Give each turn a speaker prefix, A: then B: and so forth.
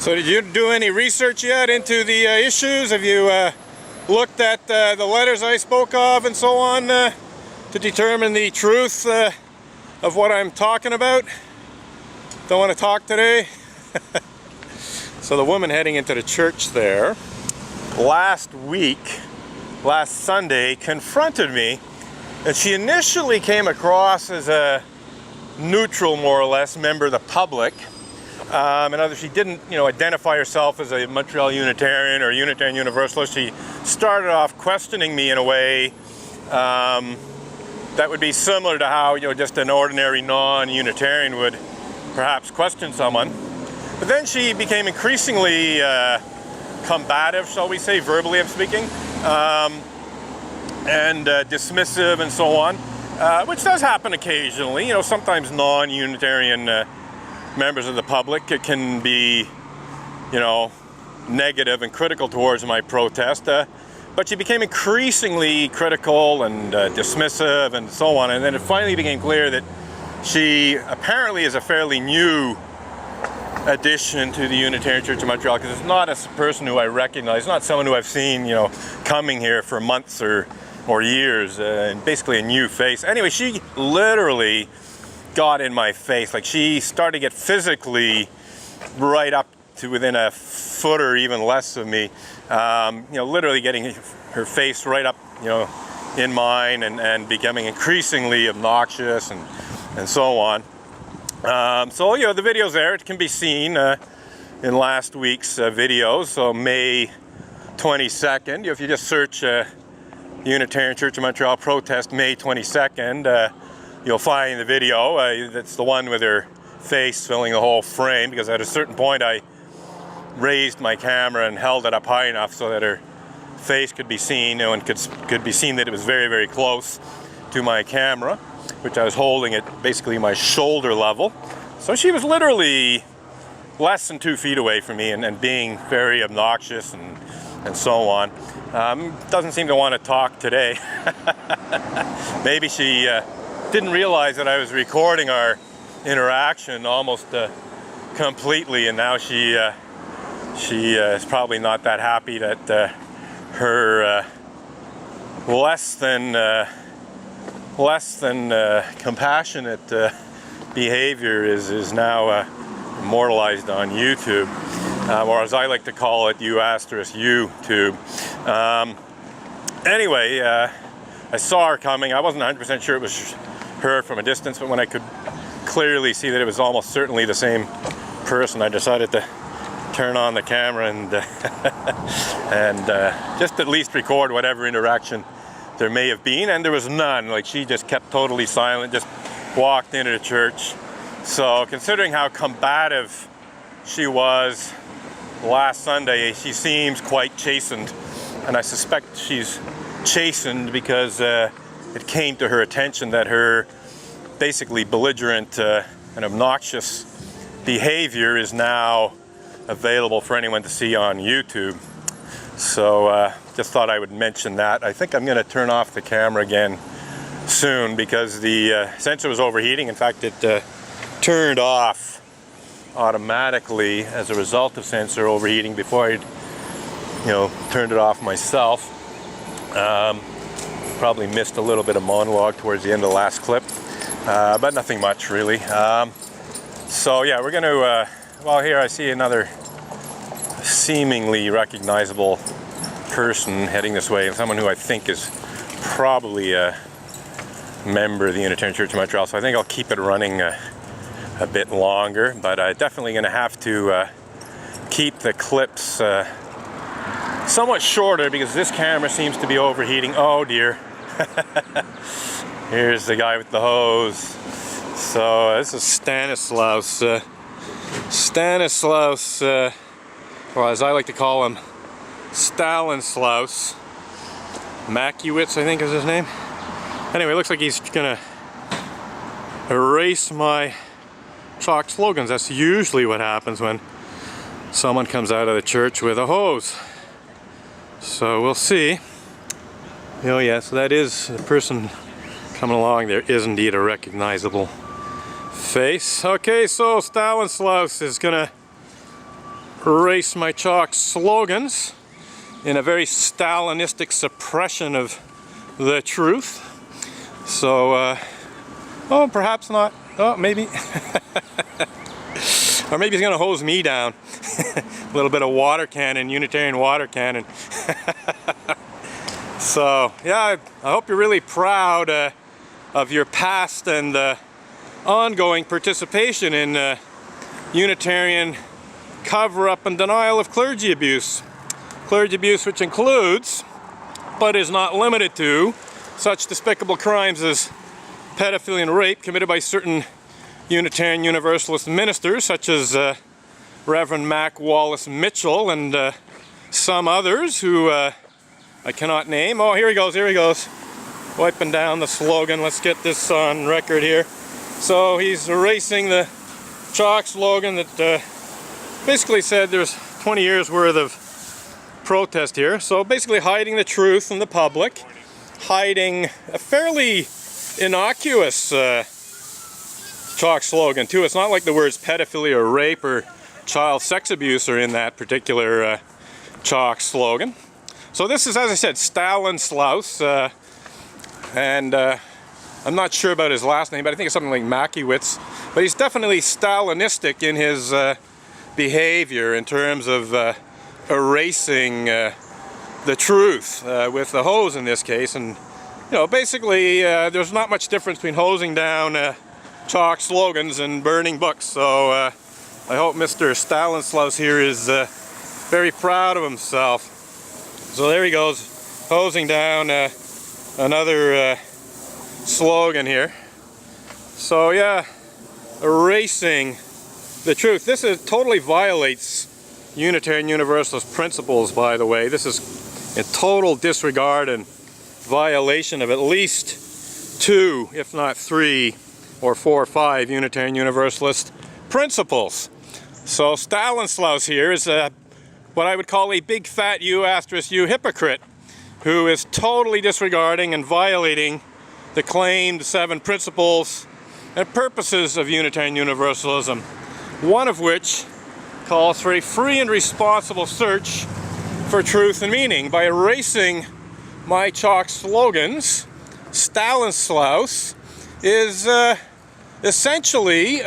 A: So did you do any research yet into the issues? Have you looked at the letters I spoke of and so on to determine the truth of what I'm talking about? Don't want to talk today? So the woman heading into the church there last Sunday, confronted me, and she initially came across as a neutral, more or less, member of the public. In other words, she didn't, identify herself as a Montreal Unitarian or Unitarian Universalist. She started off questioning me in a way that would be similar to how, just an ordinary non-Unitarian would perhaps question someone. But then she became increasingly combative, shall we say, verbally I'm speaking, and dismissive and so on, which does happen occasionally. Sometimes non-Unitarian members of the public can be, negative and critical towards my protest, but she became increasingly critical and dismissive and so on, and then it finally became clear that she apparently is a fairly new addition to the Unitarian Church of Montreal, because it's not a person who I recognize, not someone who I've seen, coming here for months or years, and basically a new face. Anyway, she literally got in my face. Like, she started to get physically right up to within a foot or even less of me, literally getting her face right up, in mine, and becoming increasingly obnoxious and so on. So the video's there. It can be seen in last week's videos. So May 22nd, if you just search Unitarian Church of Montreal protest May 22nd, you'll find the video. That's the one with her face filling the whole frame, because at a certain point I raised my camera and held it up high enough so that her face could be seen, and could be seen that it was very, very close to my camera, which I was holding at basically my shoulder level. So she was literally less than 2 feet away from me, and being very obnoxious and so on. Doesn't seem to want to talk today. Maybe she didn't realize that I was recording our interaction almost completely, and now she is probably not that happy that her less than compassionate behavior is now immortalized on YouTube, or as I like to call it, U UTube. Anyway, I saw her coming. I wasn't 100% sure it was her from a distance, but when I could clearly see that it was almost certainly the same person, I decided to turn on the camera and just at least record whatever interaction there may have been, and there was none. Like, she just kept totally silent, just walked into the church. So considering how combative she was last Sunday, she seems quite chastened, and I suspect she's chastened because it came to her attention that her basically belligerent and obnoxious behavior is now available for anyone to see on YouTube. So just thought I would mention that. I think I'm going to turn off the camera again soon, because the sensor was overheating. In fact, it turned off automatically as a result of sensor overheating before I'd turned it off myself. Probably missed a little bit of monologue towards the end of the last clip, but nothing much really. So yeah, we're going to well, here I see another seemingly recognizable person heading this way, and someone who I think is probably a member of the Unitarian Church of Montreal, so I think I'll keep it running a bit longer, but I'm definitely going to have to keep the clips somewhat shorter, because this camera seems to be overheating. Oh dear. Here's the guy with the hose. So this is Stanislaus, or as I like to call him, Stalin-slaus. Mackiewicz, I think is his name. Anyway, it looks like he's gonna erase my chalk slogans. That's usually what happens when someone comes out of the church with a hose. So we'll see. Oh yeah, so that is the person coming along. There is indeed a recognizable face. Okay, so Stalin-slaus is gonna erase my chalk slogans in a very Stalinistic suppression of the truth. So, oh, perhaps not. Oh, maybe. Or maybe he's going to hose me down. A little bit of water cannon, Unitarian water cannon. So, yeah, I hope you're really proud of your past and ongoing participation in Unitarian cover-up and denial of clergy abuse. Clergy abuse which includes, but is not limited to, such despicable crimes as pedophilia and rape committed by certain Unitarian Universalist ministers, such as Reverend Mac Wallace Mitchell and some others who I cannot name. Oh, here he goes, wiping down the slogan. Let's get this on record here. So he's erasing the chalk slogan that basically said there's 20 years worth of protest here. So basically hiding the truth from the public, hiding a fairly innocuous chalk slogan too. It's not like the words pedophilia or rape or child sex abuse are in that particular chalk slogan. So this is, as I said, Stalin-slaus, and I'm not sure about his last name, but I think it's something like Mackiewicz. But he's definitely Stalinistic in his behavior in terms of erasing the truth with the hose in this case. And you know, basically, there's not much difference between hosing down chalk slogans and burning books. So I hope Mr. Stanislaus here is very proud of himself. So there he goes, hosing down another slogan here. So yeah, erasing the truth. This totally violates Unitarian Universalist principles, by the way. This is in total disregard and violation of at least 2, if not 3 or 4 or 5 Unitarian Universalist principles. So Stanislaus here is what I would call a big fat U** hypocrite who is totally disregarding and violating the claimed 7 principles and purposes of Unitarian Universalism, one of which calls for a free and responsible search for truth and meaning. By erasing my chalk slogans, Stanislaus is essentially